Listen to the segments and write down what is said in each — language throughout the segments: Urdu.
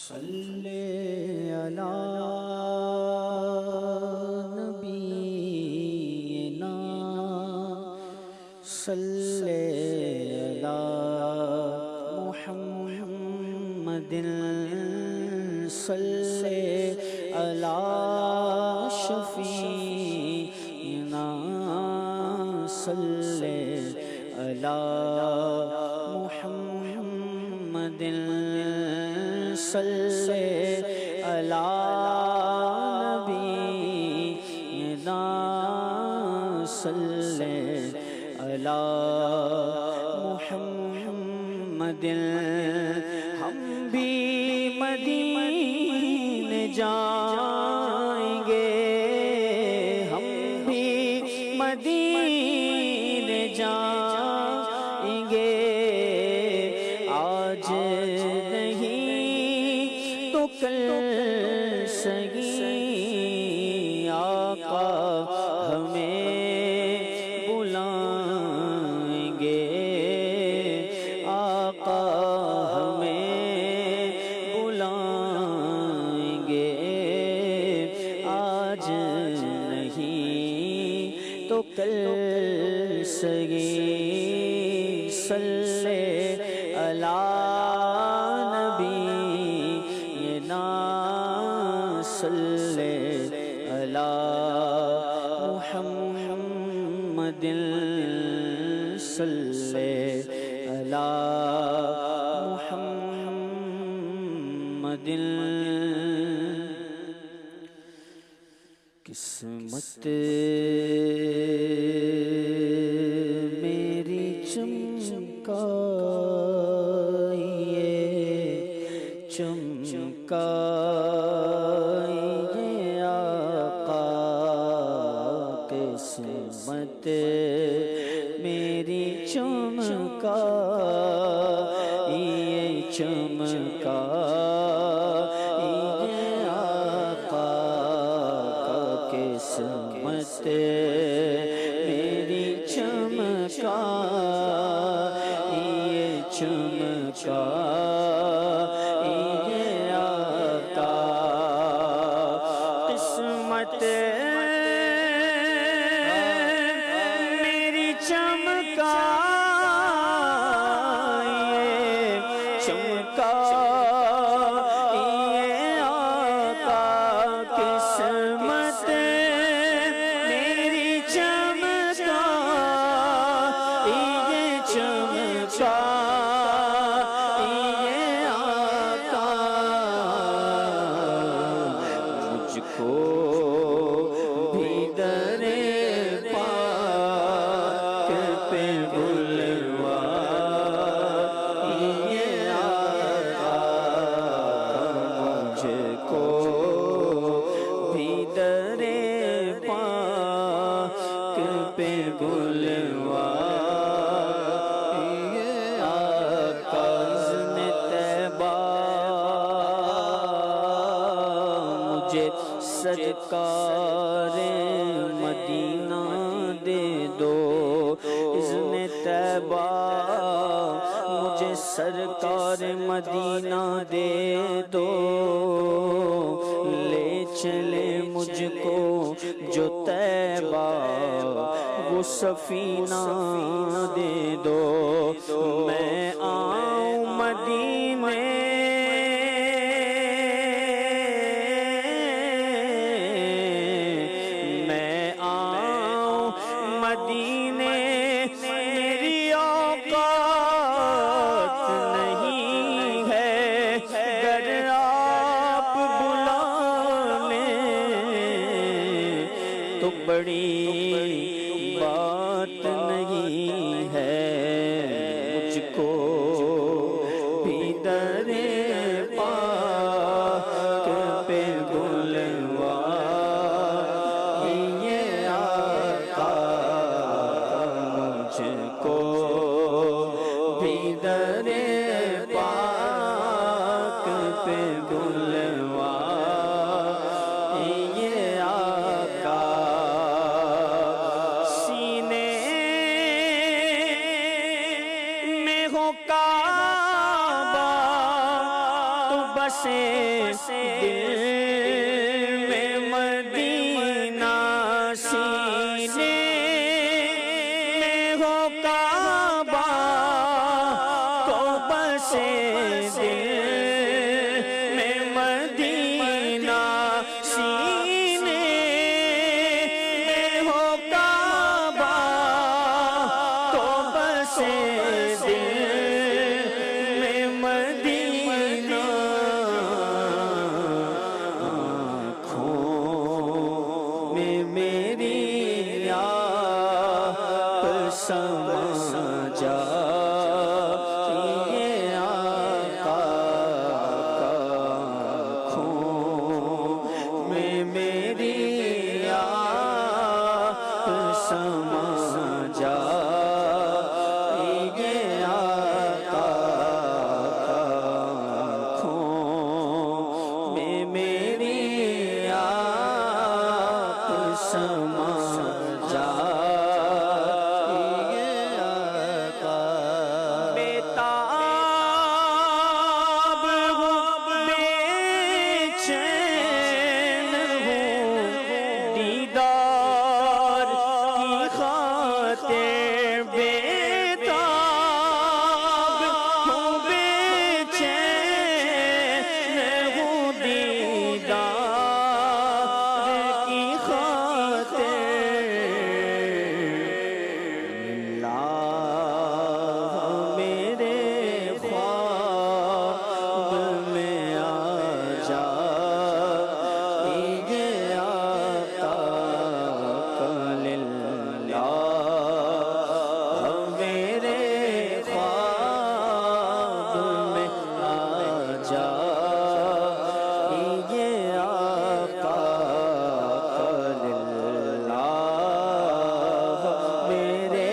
صلی علی نبینا صلی علی محمد صلی علی شفیعنا صلی علی محمد صلی علی نبینا صلی علی محمد ہم بھی مدینے جائیں گے ہم بھی مدینے جائیں گے آج نہیں تو کل سگی آقا ہمیں بلائیں گے آقا ہمیں بلائیں گے آج نہیں تو کل سگی صلی علی نبینا صلی علی محمد صلی علی محمد قسمت میری چمکائیے چمکائیے آقا قسمت میری چمکائیے چمکائیے آقا قسمت میری چمکائیے چمکائیے آقا قسمت میری چمکائیے چمکائیے آقا قسمت میری چمکائیے چمکائیے آقا مجھ کو بھی در پاک پہ بلوائیے آقا مجھ کو بھی در پاک پہ بلوائیے آقا اذن طیبہ مجھے سرکار مدینہ دے دو اذن طیبہ مجھے سرکار مدینہ دے دو لے چلے مجھ کو جو طیبہ وہ سفینہ دے دو میں آؤں مدینے مدینے میری اوقات نہیں ہے گر آپ بلا لیں تو بڑی بات نہیں ہے مجھ کو بھی در پاک پہ بلوائیے آقا مجھ کو بھی در پاک پہ بلوائیے آقا سینے میں ہو کعبہ تو بس دل میں مدینہ سینے میں ہو کعبہ تو بسے دل میں مدینہ سینے میں ہو کعبہ تو بسے دل میں مدینہ آنکھوں میں میری آپ سما جا یہ آقا کا آنکھوں میں میری آپ سما جا یہ آقا کا آنکھوں میں میری آپ سما جا یہ آقا بیتاب ہوں بے چین ہوں دیدار کی خاطر بیتاب ہوں بے چین ہوں دیدار کی خاطر اللہ میرے خواب میں آ جا یہ آقا اللہ میرے خواب میں آ جا یہ آقا اللہ میرے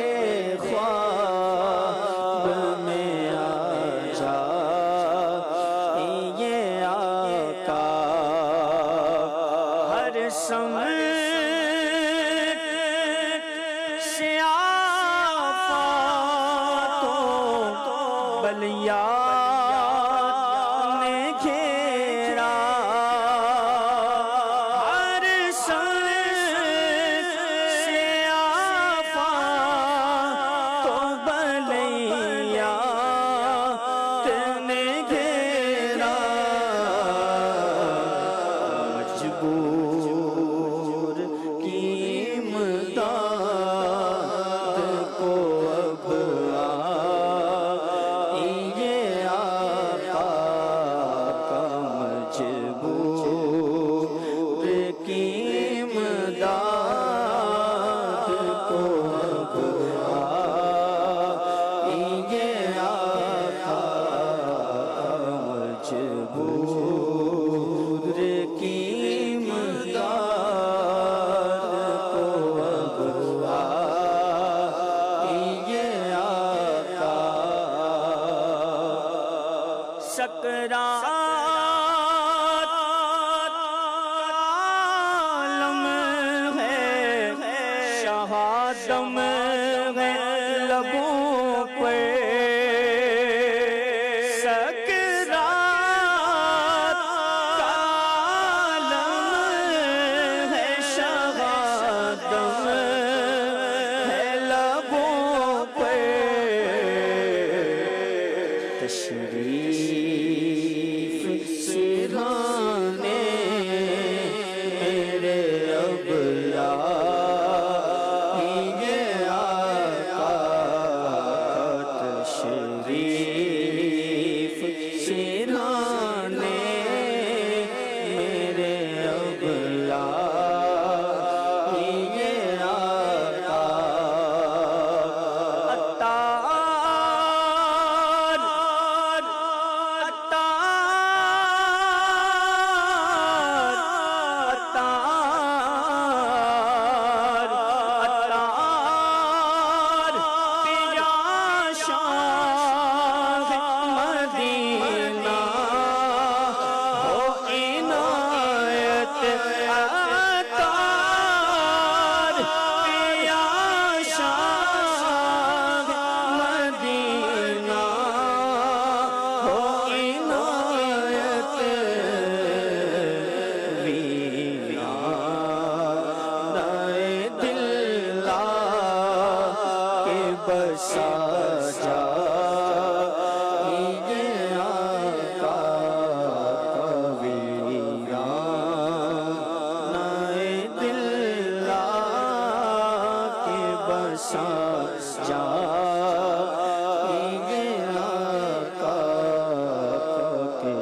خواب میں آ جا یہ آقا ہر سمت سے آفاتوں بلیات نے گھیرا ہر سمت سے آفاتوں بلیات نے گھیرا مجبور کی امداد کو اب یہ آقا کا مجبور کی امداد کو اب یہ آقا کا مجبور کی امداد کو اب یہ آقا سکرات عالم ہے شہادم ہے لبوں پر سکرات عالم ہے شہادم ہے لبوں پر تشریف سرانے میرے اب یہ آقا تشریف سرانے میرے اب یہ آقا عطار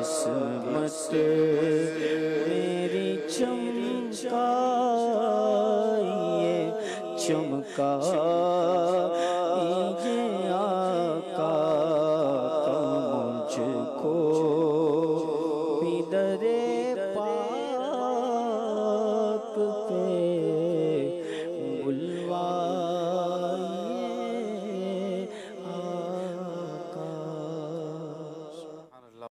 عصمت میری چمکائیے چمکائیے